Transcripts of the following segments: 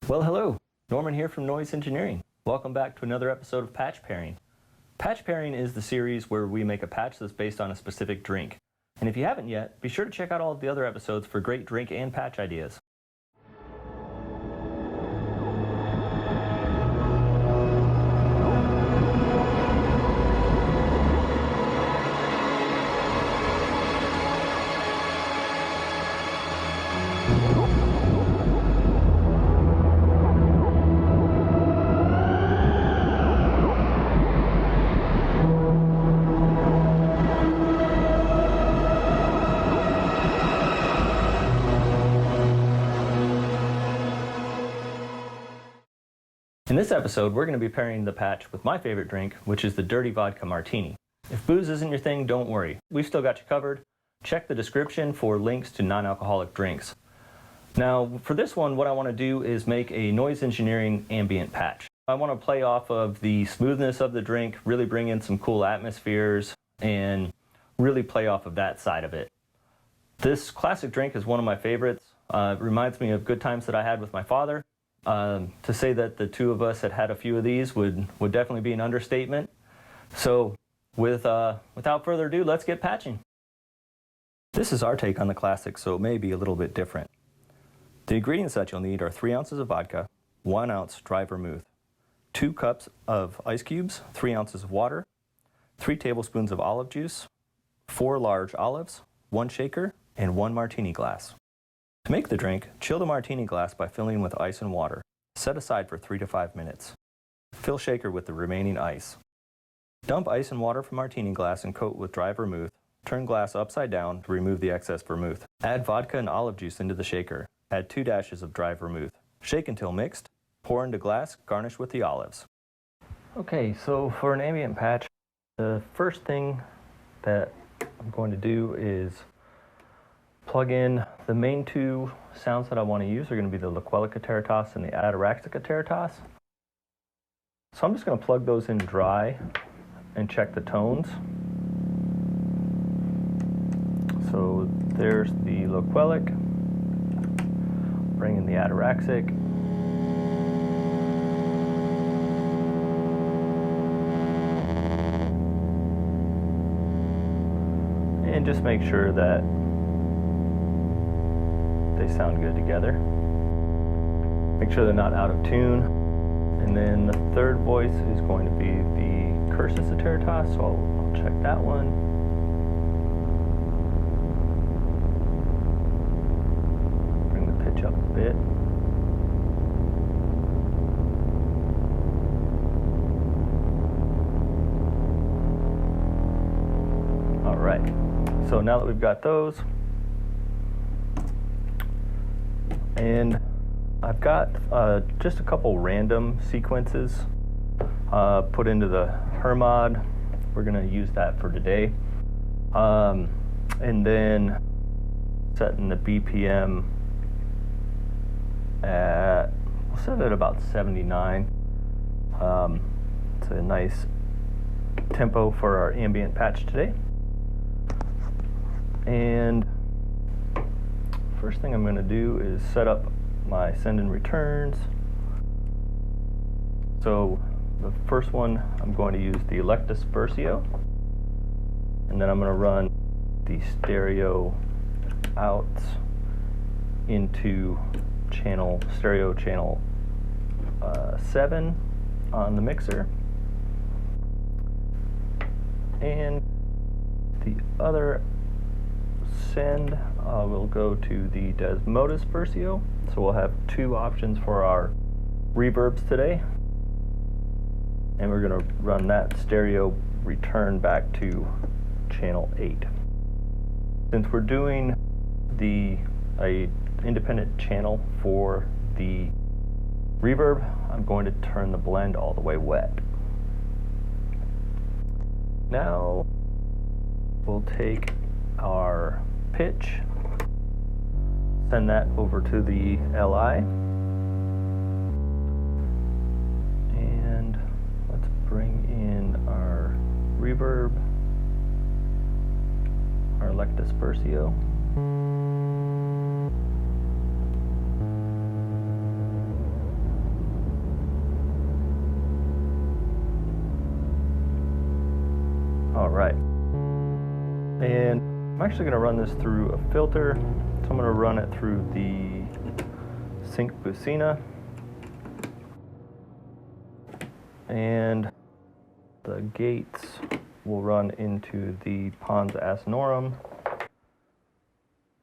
Well, hello, Norman here from Noise Engineering. Welcome back to another episode of Patch Pairing. Patch Pairing is the series where we make a patch that's based on a specific drink. And if you haven't yet, be sure to check out all of the other episodes for great drink and patch ideas. In this episode, we're going to be pairing the patch with my favorite drink, which is the Dirty Vodka Martini. If booze isn't your thing, don't worry. We've still got you covered. Check the description for links to non-alcoholic drinks. Now, for this one, what I want to do is make a Noise Engineering ambient patch. I want to play off of the smoothness of the drink, really bring in some cool atmospheres, and really play off of that side of it. This classic drink is one of my favorites. It reminds me of good times that I had with my father. To say that the two of us had a few of these would definitely be an understatement. So without further ado, let's get patching. This is our take on the classic, so it may be a little bit different. The ingredients that you'll need are 3 ounces of vodka, 1 ounce dry vermouth, 2 cups of ice cubes, 3 ounces of water, 3 tablespoons of olive juice, 4 large olives, 1 shaker, and 1 martini glass. To make the drink, chill the martini glass by filling with ice and water. Set aside for 3 to 5 minutes. Fill shaker with the remaining ice. Dump ice and water from martini glass and coat with dry vermouth. Turn glass upside down to remove the excess vermouth. Add vodka and olive juice into the shaker. Add 2 dashes of dry vermouth. Shake until mixed. Pour into glass, garnish with the olives. Okay, so for an ambient patch, the first thing that I'm going to do is plug in the main 2 sounds that I want to use are going to be the Loquelica Terratas and the Ataraxica Terratas. So I'm just going to plug those in dry and check the tones. So there's the Loquelic, bring in the Ataraxic. And just make sure that they sound good together. Make sure they're not out of tune. And then the third voice is going to be the Cursus Terratas, so I'll check that one. Bring the pitch up a bit. All right, so now that we've got those, and I've got just a couple random sequences put into the Hermod. We're going to use that for today. And then setting the BPM at, we'll set it at about 79. It's a nice tempo for our ambient patch today. And first thing I'm going to do is set up my send and returns. So the first one, I'm going to use the Electus Versio, and then I'm going to run the stereo outs into stereo channel 7 on the mixer, and the other send will go to the Desmodus Versio. So we'll have 2 options for our reverbs today, and we're going to run that stereo return back to channel 8. Since we're doing a independent channel for the reverb, I'm going to turn the blend all the way wet. Now we'll take our pitch, send that over to the LI, and let's bring in our reverb, our Electus Versio. right. And I'm actually going to run this through a filter. So I'm going to run it through the Sync Bucina. And the gates will run into the Pons Asinorum.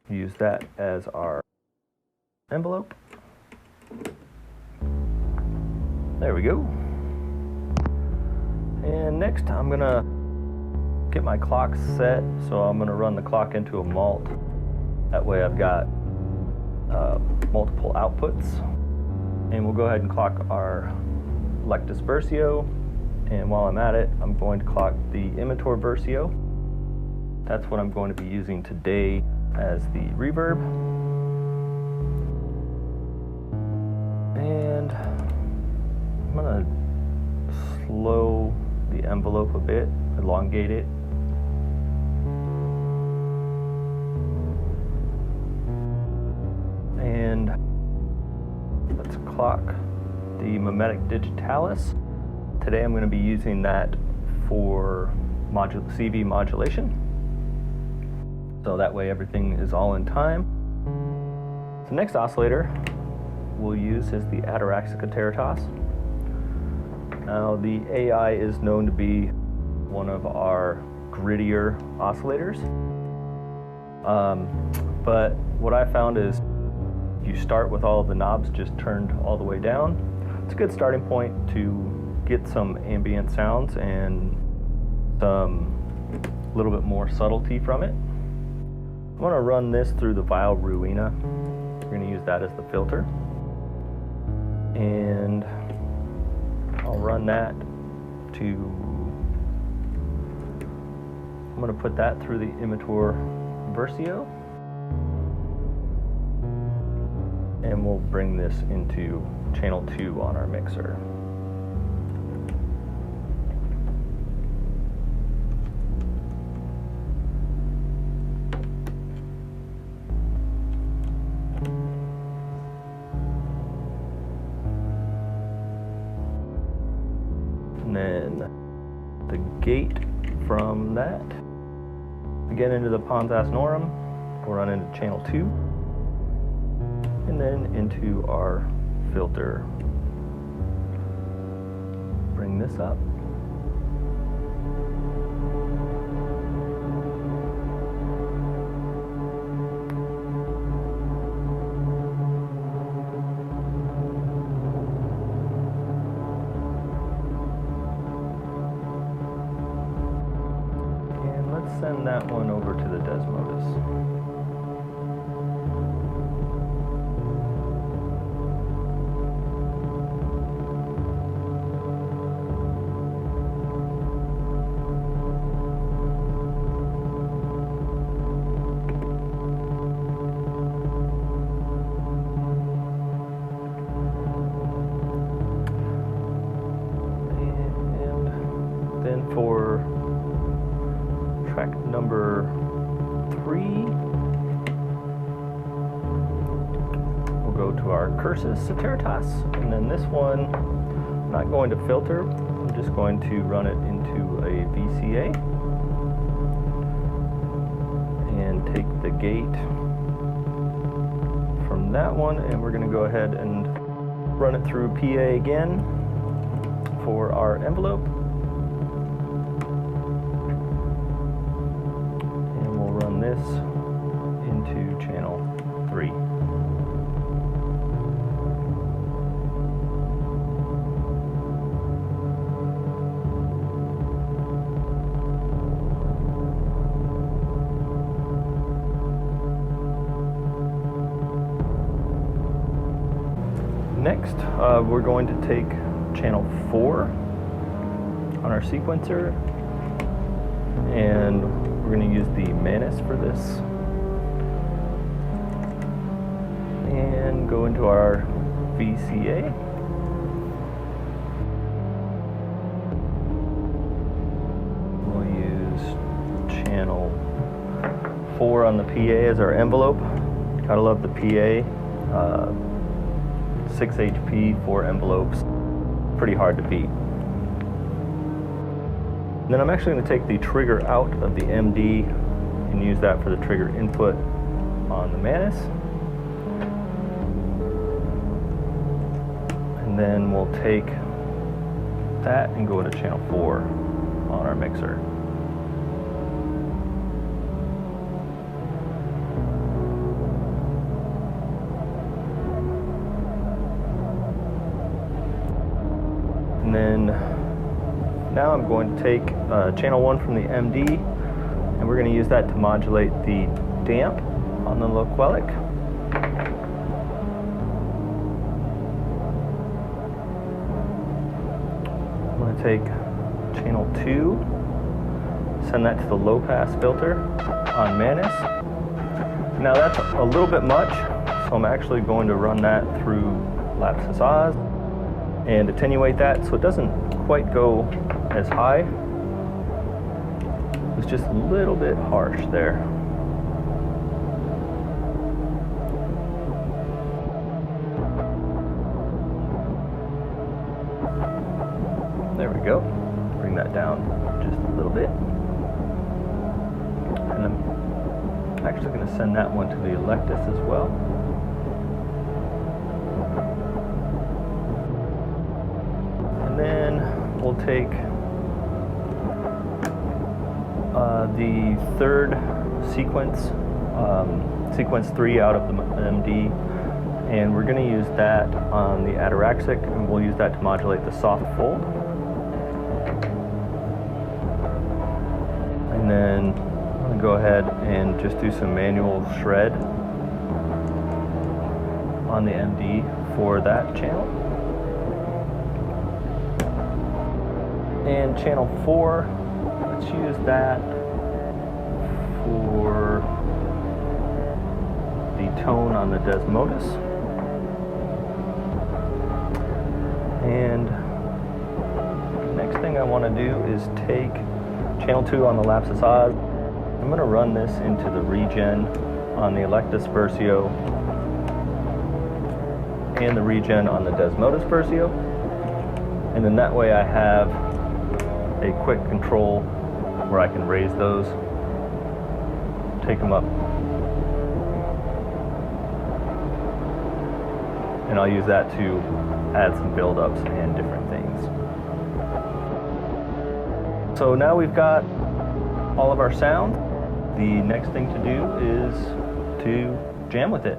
Use that as our envelope. There we go. And next I'm gonna get my clock set, so I'm gonna run the clock into a malt. That way I've got multiple outputs. And we'll go ahead and clock our Lectus Versio. And while I'm at it, I'm going to clock the Imitor Versio. That's what I'm going to be using today as the reverb. And I'm gonna slow the envelope a bit, elongate it. And let's clock the Mimetic Digitalis. Today I'm going to be using that for CV modulation. So that way everything is all in time. The next oscillator we'll use is the Ataraxica Teritas. Now the AI is known to be one of our grittier oscillators. But what I found is you start with all of the knobs just turned all the way down. It's a good starting point to get some ambient sounds and some little bit more subtlety from it. I'm going to run this through the Viol Ruina. We're going to use that as the filter. And I'll run that to, I'm going to put that through the Imitor Versio. And we'll bring this into channel 2 on our mixer. And then the gate from that, again into the Pons Asinorum, we'll run into channel 2, and then into our filter. Bring this up. Send that one over to the Desmodus. And then for track number 3, we'll go to our Cursus Sateritas, and then this one, I'm not going to filter, I'm just going to run it into a VCA and take the gate from that one, and we're going to go ahead and run it through PA again for our envelope. This into channel 3. Next, we're going to take channel 4 on our sequencer, and we're going to use the Manus for this, and go into our VCA. We'll use channel 4 on the PA as our envelope. Gotta love the PA. 6 HP, 4 envelopes. Pretty hard to beat. And then I'm actually going to take the trigger out of the MD and use that for the trigger input on the Manus. And then we'll take that and go to channel 4 on our mixer. And then now I'm going to take channel 1 from the MD, and we're going to use that to modulate the damp on the loquelic. I'm going to take channel 2, send that to the low pass filter on Manus. Now that's a little bit much, so I'm actually going to run that through Lapsus Oz and attenuate that so it doesn't quite go as high. It's just a little bit harsh there. There we go. Bring that down just a little bit. And I'm actually going to send that one to the Electus as well. And then we'll take the third sequence, sequence 3 out of the MD, and we're going to use that on the ataraxic, and we'll use that to modulate the soft fold. And then I'm going to go ahead and just do some manual shred on the MD for that channel. And channel 4, let's use that for the tone on the Desmodus. And next thing I want to do is take channel 2 on the Lapsus Oz. I'm going to run this into the regen on the Electus Versio and the regen on the Desmodus Versio. And then that way I have a quick control where I can raise those, take them up, and I'll use that to add some build-ups and different things. So now we've got all of our sound. The next thing to do is to jam with it.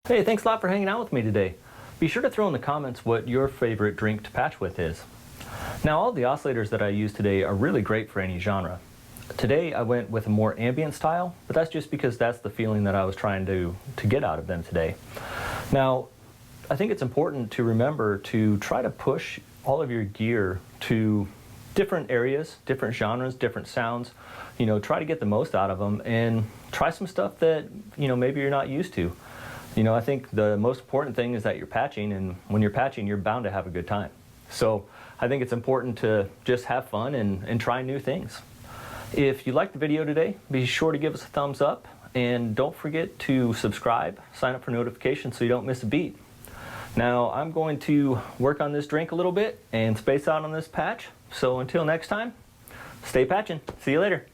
Hey, thanks a lot for hanging out with me today. Be sure to throw in the comments what your favorite drink to patch with is. Now, all the oscillators that I use today are really great for any genre. Today I went with a more ambient style, but that's just because that's the feeling that I was trying to get out of them today. Now, I think it's important to remember to try to push all of your gear to different areas, different genres, different sounds. You know, try to get the most out of them and try some stuff that, you know, maybe you're not used to. You know, I think the most important thing is that you're patching, and when you're patching, you're bound to have a good time. So I think it's important to just have fun and try new things. If you liked the video today, be sure to give us a thumbs up, and don't forget to subscribe, sign up for notifications so you don't miss a beat. Now I'm going to work on this drink a little bit and space out on this patch. So until next time, stay patching. See you later.